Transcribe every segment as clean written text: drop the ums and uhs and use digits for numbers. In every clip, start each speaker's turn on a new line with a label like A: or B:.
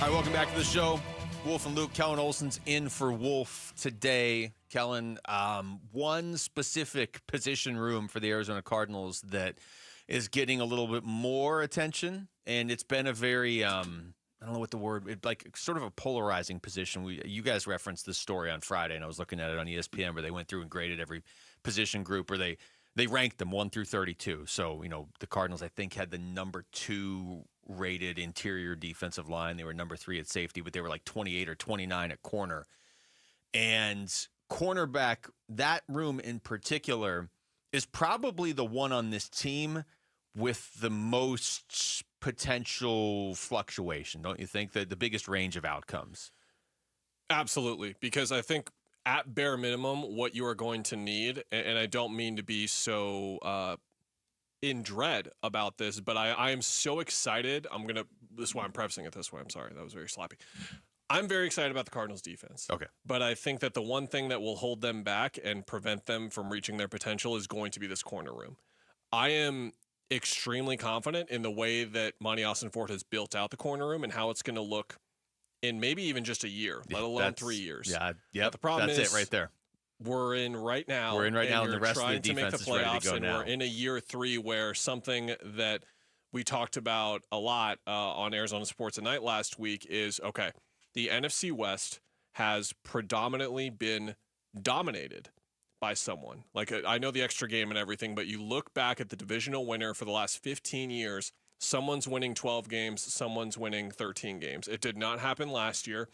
A: All right, welcome back to the show. Wolf and Luke. Kellan Olson's in for Wolf today. Kellan, one specific position room for the Arizona Cardinals that is getting a little bit more attention, and it's been a very, I don't know what the word, like sort of a polarizing position. You guys referenced this story on Friday, and I was looking at it on ESPN where they went through and graded every position group, or they ranked them 1 through 32. So, the Cardinals, I think, had the number 2 rated interior defensive line. They were number 3 at safety, but they were like 28 or 29 at corner. And cornerback, that room in particular, is probably the one on this team with the most potential fluctuation, don't you think? The biggest range of outcomes.
B: Absolutely, because I think at bare minimum, what you are going to need, and I don't mean to be so in dread about this, but I am so excited. This is why I'm prefacing it this way. I'm sorry, that was very sloppy. I'm very excited about the Cardinals defense.
A: Okay.
B: But I think that the one thing that will hold them back and prevent them from reaching their potential is going to be this corner room. I am extremely confident in the way that Monty Ossenfort has built out the corner room and how it's going to look in maybe even just a year, let alone 3 years.
A: Yeah,
B: But the problem
A: that's
B: is,
A: it right there.
B: We're in right now.
A: And the rest of the defense is ready to go now.
B: We're in a year 3 where something that we talked about a lot on Arizona Sports at Night last week is, okay, the NFC West has predominantly been dominated by someone. Like, I know the extra game and everything, but you look back at the divisional winner for the last 15 years, someone's winning 12 games, someone's winning 13 games. It did not happen last year.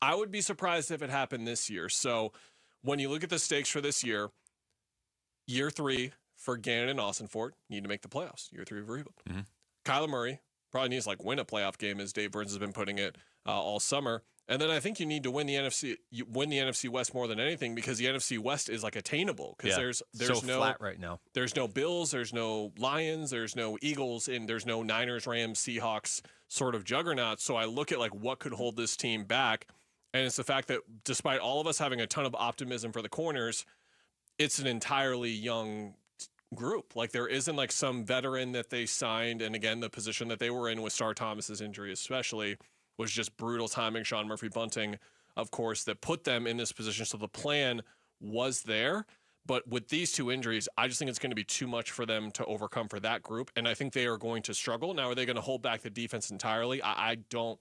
B: I would be surprised if it happened this year. So when you look at the stakes for this year 3 for Gannon and Ossenfort, need to make the playoffs. Year 3 for Rebuild.
A: Mm-hmm.
B: Kyler Murray probably needs to win a playoff game, as Dave Burns has been putting it all summer. And then I think you need to win the NFC West more than anything, because the NFC West is attainable, because there's
A: so
B: no
A: flat right now.
B: There's no Bills, there's no Lions, there's no Eagles, and there's no Niners, Rams, Seahawks sort of juggernaut. So I look at what could hold this team back, and it's the fact that despite all of us having a ton of optimism for the corners, it's an entirely young group. There isn't some veteran that they signed, and again, the position that they were in with Star Thomas's injury especially was just brutal timing. Sean Murphy bunting, of course, that put them in this position. So the plan was there. But with these 2 injuries, I just think it's going to be too much for them to overcome for that group. And I think they are going to struggle. Now, are they going to hold back the defense entirely? I don't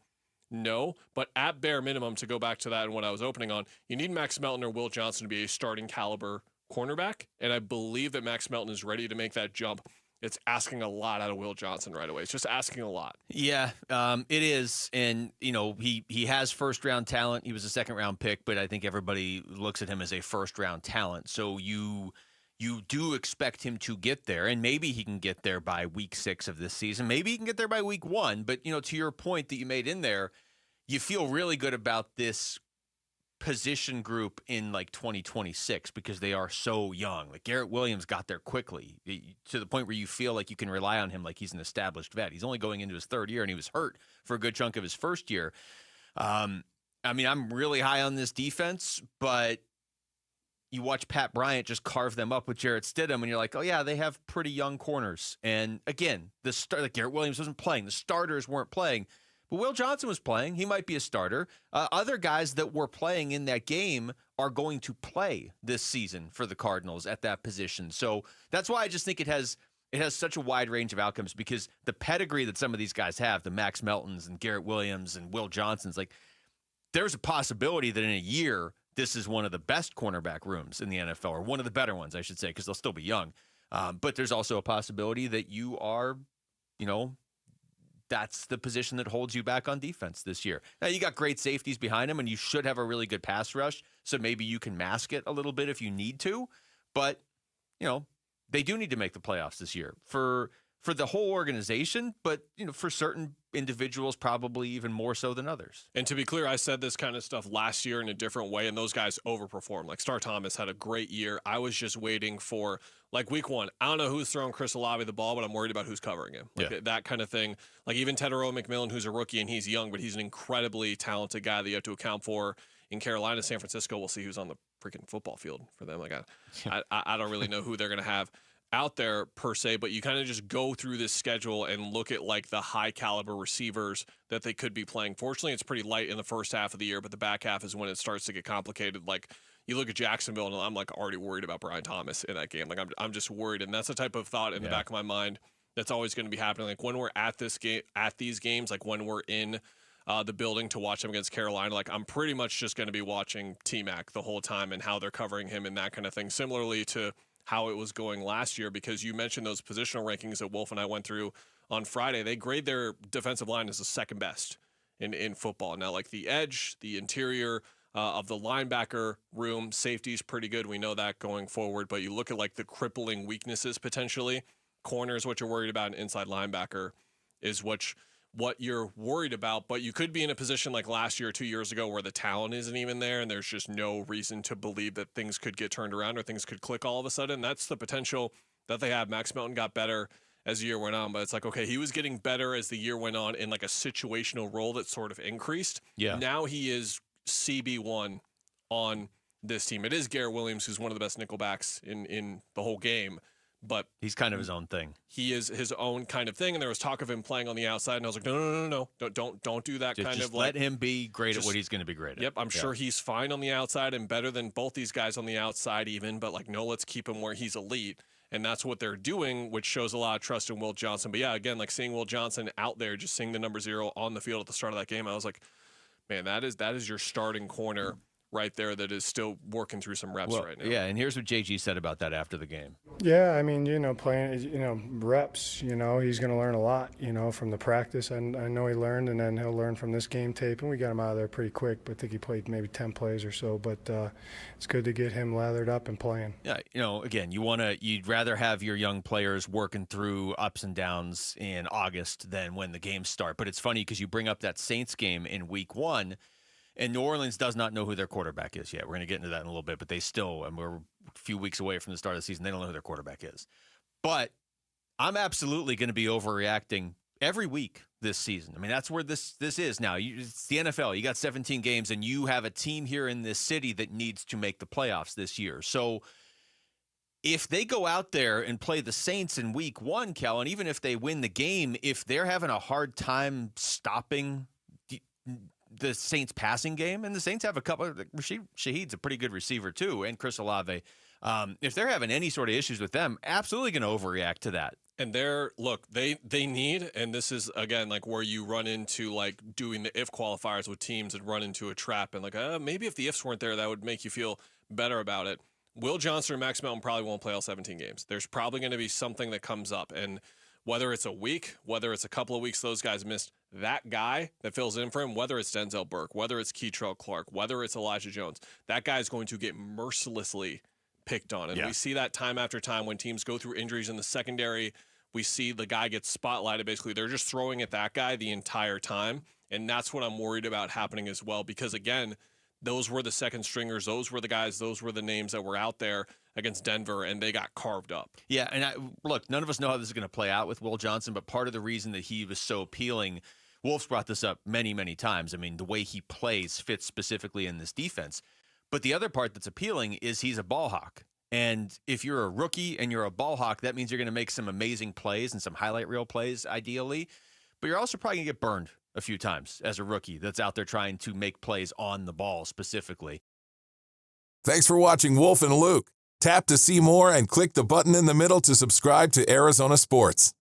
B: know. But at bare minimum, to go back to that and what I was opening on, you need Max Melton or Will Johnson to be a starting caliber cornerback. And I believe that Max Melton is ready to make that jump. It's asking a lot out of Will Johnson right away. It's just asking a lot.
A: Yeah, it is. And, he has first-round talent. He was a second-round pick, but I think everybody looks at him as a first-round talent. So you do expect him to get there, and maybe he can get there by week 6 of this season. Maybe he can get there by week 1. But, to your point that you made in there, you feel really good about this position group in 2026 because they are so young. Garrett Williams got there quickly to the point where you feel like you can rely on him like he's an established vet. He's only going into his 3rd year, and he was hurt for a good chunk of his first year. I'm really high on this defense, but you watch Pat Bryant just carve them up with Jarrett Stidham, and you're like, oh yeah, they have pretty young corners. And again, Garrett Williams wasn't playing. The starters weren't playing. But Will Johnson was playing. He might be a starter. Other guys that were playing in that game are going to play this season for the Cardinals at that position. So that's why I just think it has such a wide range of outcomes, because the pedigree that some of these guys have, the Max Meltons and Garrett Williams and Will Johnsons, there's a possibility that in a year this is one of the best cornerback rooms in the NFL, or one of the better ones, I should say, because they'll still be young. But there's also a possibility that you are, that's the position that holds you back on defense this year. Now, you got great safeties behind him, and you should have a really good pass rush, so maybe you can mask it a little bit if you need to. But, they do need to make the playoffs this year for the whole organization, but, for certain individuals, probably even more so than others.
B: And to be clear, I said this kind of stuff last year in a different way, and those guys overperformed. Star Thomas had a great year. I was just waiting for, week 1, I don't know who's throwing Chris Olave the ball, but I'm worried about who's covering him. That kind of thing. Even Tedero McMillan, who's a rookie, and he's young, but he's an incredibly talented guy that you have to account for. In Carolina, San Francisco, we'll see who's on the freaking football field for them. I don't really know who they're going to have out there per se, but you kind of just go through this schedule and look at like the high caliber receivers that they could be playing. Fortunately, it's pretty light in the first half of the year, but the back half is when it starts to get complicated. Like you look at Jacksonville and I'm like already worried about Brian Thomas in that game. Like I'm just worried. And that's the type of thought in the back of my mind that's always going to be happening. Like when we're at this game, at these games, like when we're in the building to watch them against Carolina, like I'm pretty much just going to be watching T-Mac the whole time and how they're covering him and that kind of thing. Similarly to how it was going last year, because you mentioned those positional rankings that Wolf and I went through on Friday. They grade their defensive line as the second best in football. Now, like the edge, the interior of the linebacker room, safety is pretty good. We know that going forward, but you look at like the crippling weaknesses potentially. Corner is what you're worried about, and inside linebacker is what you're worried about, but you could be in a position like last year or 2 years ago where the talent isn't even there and there's just no reason to believe that things could get turned around or things could click all of a sudden. That's the potential that they have. Max Melton got better as the year went on, but it's like, okay, he was getting better as the year went on in like a situational role that sort of increased. Yeah. Now he is CB1 on this team. It is Garrett Williams, who's one of the best nickelbacks in the whole game. But
A: he's kind of his own thing.
B: He is his own kind of thing, and there was talk of him playing on the outside, and I was like, no, don't do that.
A: Just let him be great at what he's going to be great at.
B: Yep, I'm sure he's fine on the outside and better than both these guys on the outside even, but like, no, let's keep him where he's elite, and that's what they're doing, which shows a lot of trust in Will Johnson. But yeah, again, like seeing Will Johnson out there, just seeing the number 0 on the field at the start of that game, I was like, man, that is your starting corner right there that is still working through some reps right now.
A: Yeah, and here's what JG said about that after the game.
C: Yeah, I mean, playing, reps, he's going to learn a lot, from the practice. I know he learned, and then he'll learn from this game tape, and we got him out of there pretty quick, but I think he played maybe 10 plays or so, but it's good to get him lathered up and playing.
A: Yeah, again, you'd rather have your young players working through ups and downs in August than when the games start. But it's funny because you bring up that Saints game in week 1, and New Orleans does not know who their quarterback is yet. We're going to get into that in a little bit, but they still, and we're a few weeks away from the start of the season, they don't know who their quarterback is. But I'm absolutely going to be overreacting every week this season. I mean, that's where this is now. It's the NFL. You got 17 games, and you have a team here in this city that needs to make the playoffs this year. So if they go out there and play the Saints in week 1, Kellan, even if they win the game, if they're having a hard time stopping the Saints passing game, and the Saints have a couple of, Shaheed's a pretty good receiver too, and Chris Olave. If they're having any sort of issues with them, absolutely going to overreact to that.
B: And they need, and this is again like where you run into like doing the if qualifiers with teams and run into a trap and like maybe if the ifs weren't there that would make you feel better about it. Will Johnson or Max Melton probably won't play all 17 games. There's probably going to be something that comes up, and whether it's a week, whether it's a couple of weeks, those guys missed, that guy that fills in for him, whether it's Denzel Burke, whether it's Keitrell Clark, whether it's Elijah Jones, that guy is going to get mercilessly picked on. And we see that time after time when teams go through injuries in the secondary. We see the guy get spotlighted. Basically, they're just throwing at that guy the entire time. And that's what I'm worried about happening as well. Because, again, those were the second stringers. Those were the guys. Those were the names that were out there against Denver, and they got carved up.
A: Yeah, and look, none of us know how this is going to play out with Will Johnson, but part of the reason that he was so appealing, Wolf's brought this up many, many times. I mean, the way he plays fits specifically in this defense. But the other part that's appealing is he's a ball hawk. And if you're a rookie and you're a ball hawk, that means you're going to make some amazing plays and some highlight reel plays, ideally. But you're also probably going to get burned a few times as a rookie that's out there trying to make plays on the ball specifically.
D: Thanks for watching Wolf and Luke. Tap to see more and click the button in the middle to subscribe to Arizona Sports.